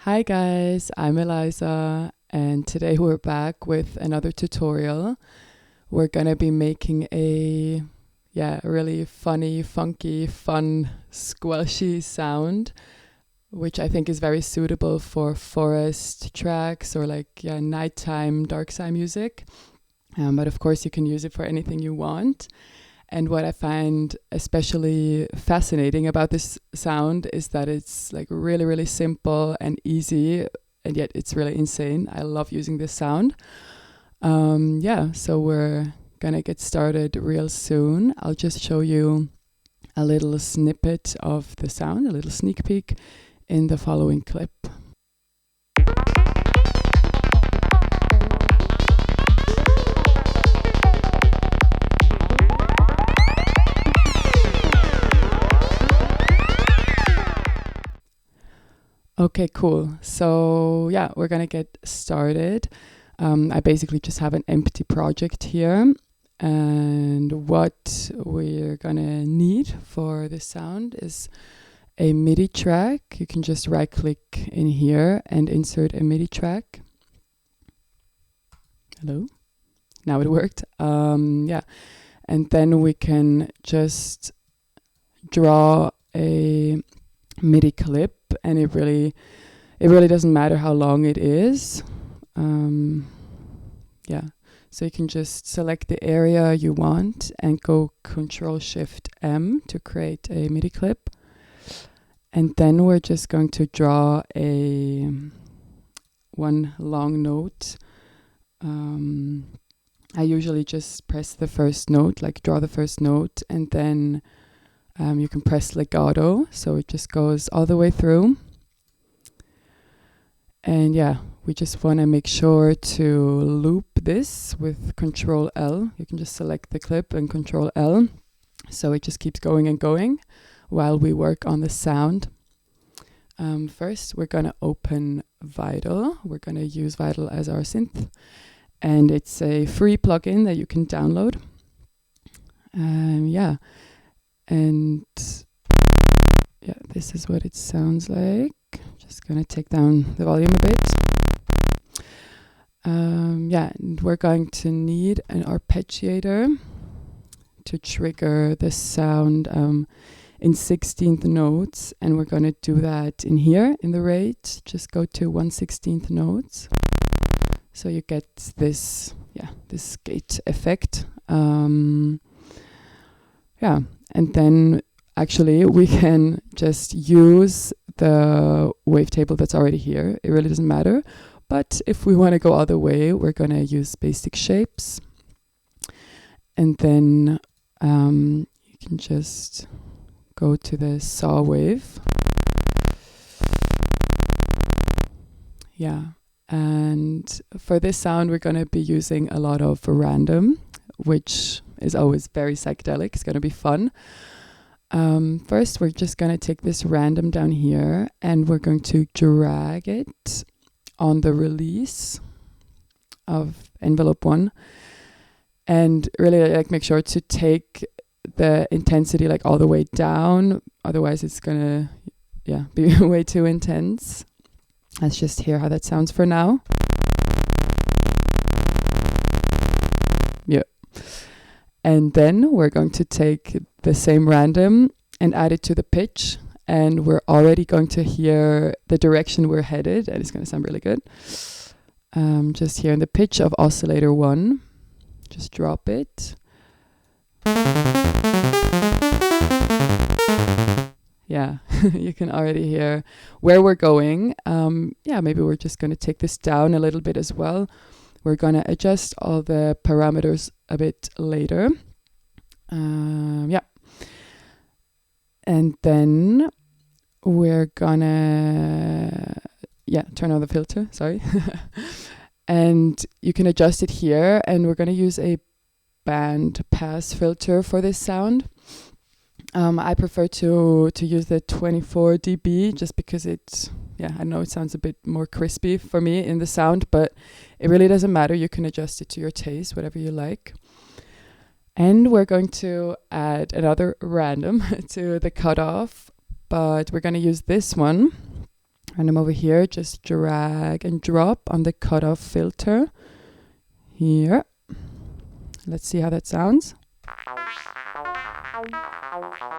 Hi guys, I'm Eliza, and today we're back with another tutorial. We're gonna be making a really funny, funky, fun, squelchy sound, which I think is very suitable for forest tracks or nighttime dark side music. But of course you can use it for anything you want. And what I find especially fascinating about this sound is that it's like really, really simple and easy, and yet it's really insane. I love using this sound. So we're gonna get started real soon. I'll just show you a little snippet of the sound, a little sneak peek in the following clip. Okay, cool. So we're gonna get started. I basically just have an empty project here, and what we're gonna need for this sound is a MIDI track. You can just right click in here and insert a MIDI track. Hello? Now it worked. And then we can just draw a MIDI clip, and it really doesn't matter how long it is. So you can just select the area you want and go Control-Shift-M to create a MIDI clip. And then we're just going to draw one long note. I usually just press the first note, draw the first note, and then you can press legato, so it just goes all the way through. And we just want to make sure to loop this with Control L. You can just select the clip and Control L, so it just keeps going and going while we work on the sound. First, we're going to open Vital. We're going to use Vital as our synth, and it's a free plugin that you can download. This is what it sounds like. Just gonna take down the volume a bit. And we're going to need an arpeggiator to trigger the sound in 16th notes, and we're gonna do that in here in the rate. Just go to 1/16th notes, so you get this gate effect. And then actually we can just use the wavetable that's already here. It really doesn't matter. But if we want to go other way, we're going to use basic shapes. And then you can just go to the saw wave. And for this sound, we're going to be using a lot of random, which is always very psychedelic. It's going to be fun. First, we're just going to take this random down here, and we're going to drag it on the release of envelope 1, and really make sure to take the intensity all the way down. Otherwise, it's going to be way too intense. Let's just hear how that sounds for now. And then we're going to take the same random and add it to the pitch. And we're already going to hear the direction we're headed. And it's going to sound really good. Just here in the pitch of oscillator 1. Just drop it. You can already hear where we're going. Maybe we're just going to take this down a little bit as well. We're going to adjust all the parameters a bit later. And then we're gonna turn on the filter, sorry. And you can adjust it here, and we're gonna use a band pass filter for this sound. I prefer to use the 24 dB just because I know it sounds a bit more crispy for me in the sound, but it really doesn't matter. You can adjust it to your taste, whatever you like. And we're going to add another random to the cutoff, but we're going to use this one. And I'm over here, just drag and drop on the cutoff filter here. Let's see how that sounds.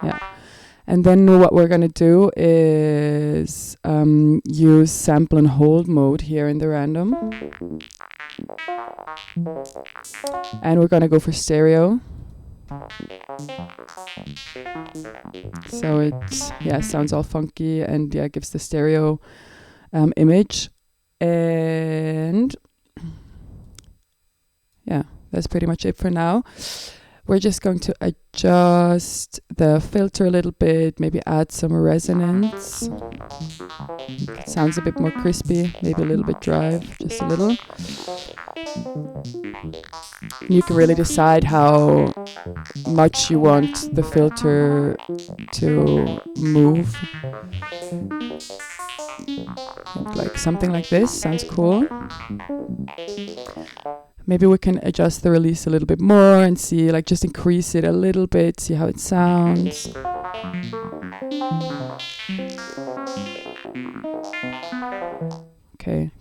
Yeah. And then what we're going to do is use sample and hold mode here in the random. And we're going to go for stereo. So it sounds all funky and gives the stereo image. And that's pretty much it for now. We're just going to adjust the filter a little bit, maybe add some resonance. It sounds a bit more crispy, maybe a little bit drive, just a little. You can really decide how much you want the filter to move. Like something like this sounds cool. Maybe we can adjust the release a little bit more and see, like, just increase it a little bit, see how it sounds. Okay.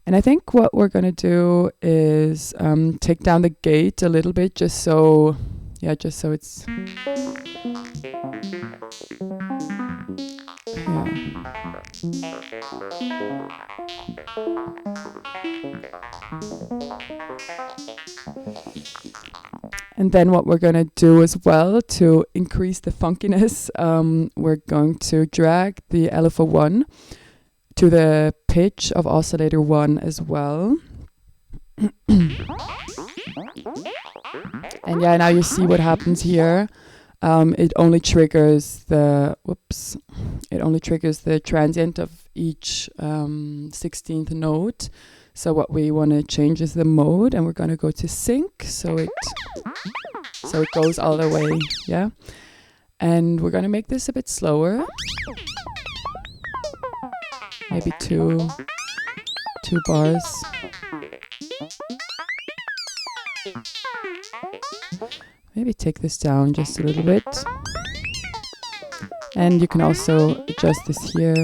And I think what we're going to do is take down the gate a little bit, just so it's... And then what we're going to do as well to increase the funkiness, we're going to drag the LFO1 to the pitch of oscillator 1 as well. And now you see what happens here. It only triggers the transient of each 16th note. So what we want to change is the mode, and we're going to go to sync, so it goes all the way, And we're going to make this a bit slower. Maybe two bars. Maybe take this down just a little bit. And you can also adjust this here.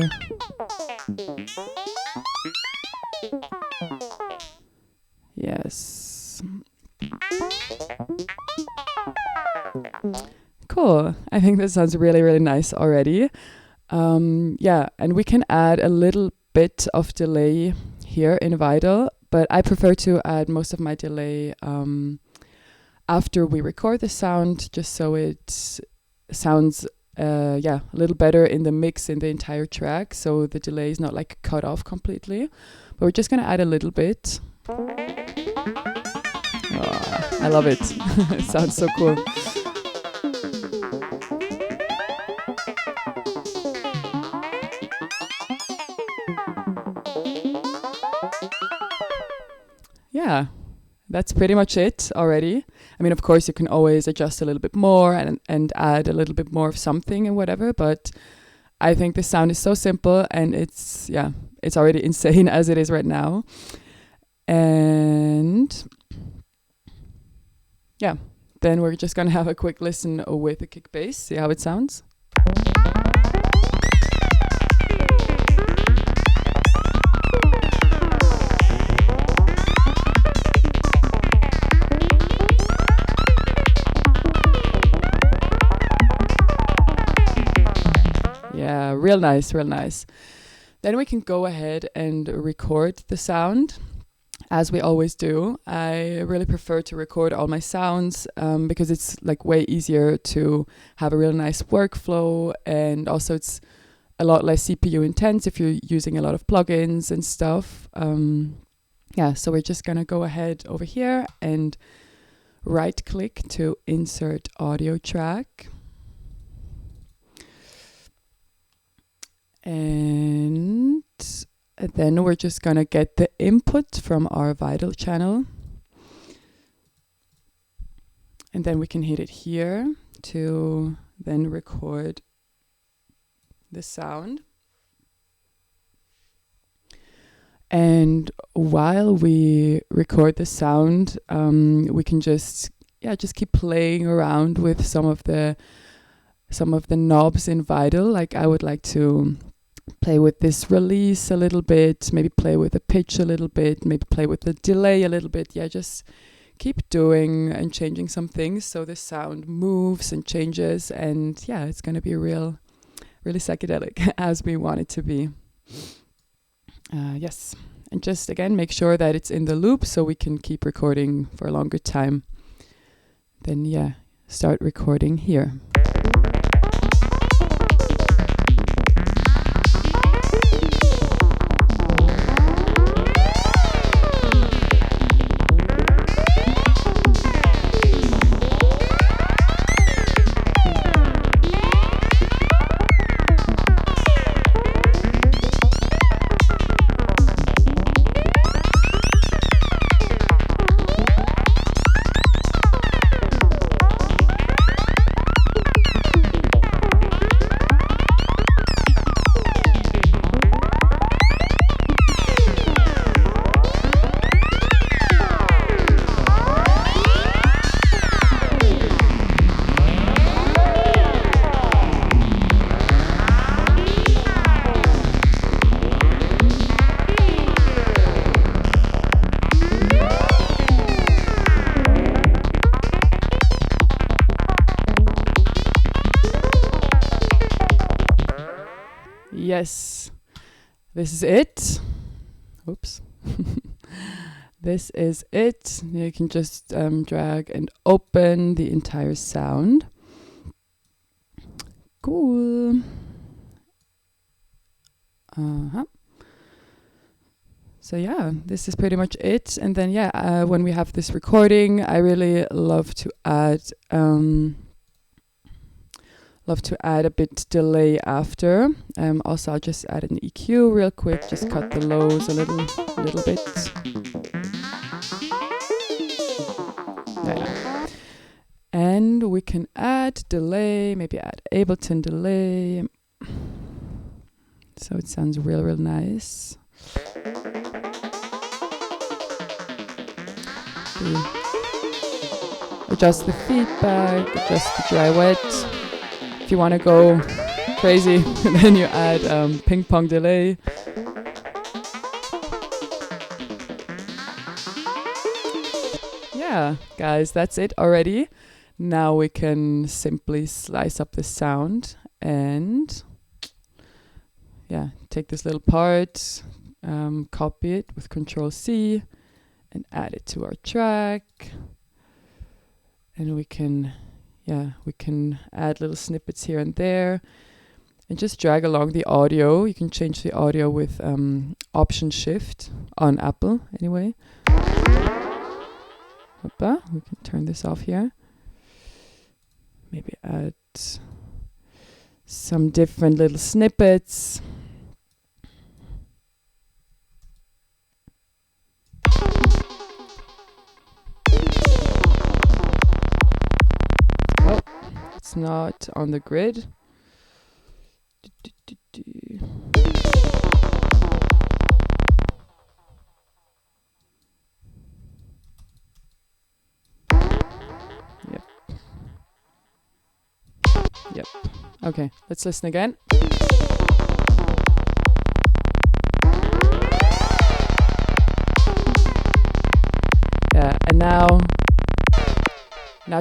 Yes. Cool. I think this sounds really, really nice already. And we can add a little bit of delay here in Vital, but I prefer to add most of my delay after we record the sound, just so it sounds a little better in the mix in the entire track, so the delay is not like cut off completely. But we're just going to add a little bit. Oh, I love it. It sounds so cool. Yeah, that's pretty much it already. I mean, of course, you can always adjust a little bit more and add a little bit more of something and whatever, but I think the sound is so simple, and it's already insane as it is right now. And then we're just going to have a quick listen with the kick bass, see how it sounds. Yeah, real nice, real nice. Then we can go ahead and record the sound, as we always do. I really prefer to record all my sounds because it's like way easier to have a really nice workflow, and also it's a lot less CPU intense if you're using a lot of plugins and stuff. So we're just gonna go ahead over here and right click to insert audio track. And then we're just going to get the input from our Vital channel. And then we can hit it here to then record the sound. And while we record the sound, we can just keep playing around with some of the knobs in Vital. Like I would like to play with this release a little bit, maybe play with the pitch a little bit, maybe play with the delay a little bit. Yeah, just keep doing and changing some things so the sound moves and changes, and yeah, it's going to be really psychedelic as we want it to be. Yes, and just again make sure that it's in the loop so we can keep recording for a longer time. Then yeah, start recording here. Yes, this is it. Oops. This is it. You can just drag and open the entire sound. Cool. So yeah, this is pretty much it. And then yeah, when we have this recording, I really love to add a bit delay after. Also, I'll just add an EQ real quick. Just cut the lows a little bit. Yeah. And we can add delay. Maybe add Ableton delay, so it sounds real nice. Adjust the feedback. Adjust the dry wet. If you want to go crazy, then you add ping pong delay. Yeah, guys, that's it already. Now we can simply slice up the sound and yeah, take this little part, copy it with Control-C and add it to our track. And we can add little snippets here and there and just drag along the audio. You can change the audio with Option Shift on Apple anyway. Hoppa, we can turn this off here. Maybe add some different little snippets. It's not on the grid. Yep. Okay, let's listen again. Yeah, and now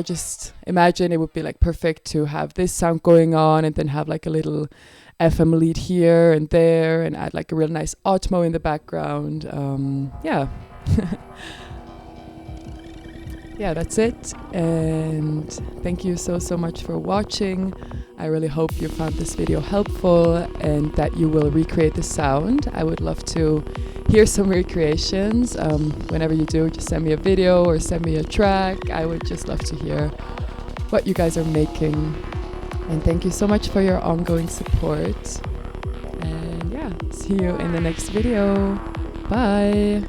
just imagine it would be like perfect to have this sound going on and then have like a little FM lead here and there and add like a real nice Atmo in the background. Yeah. Yeah, that's it. And thank you so much for watching. I really hope you found this video helpful and that you will recreate the sound. I would love to hear some recreations. Whenever you do, just send me a video or send me a track. I would just love to hear what you guys are making. And thank you so much for your ongoing support. And yeah, see you in the next video. Bye.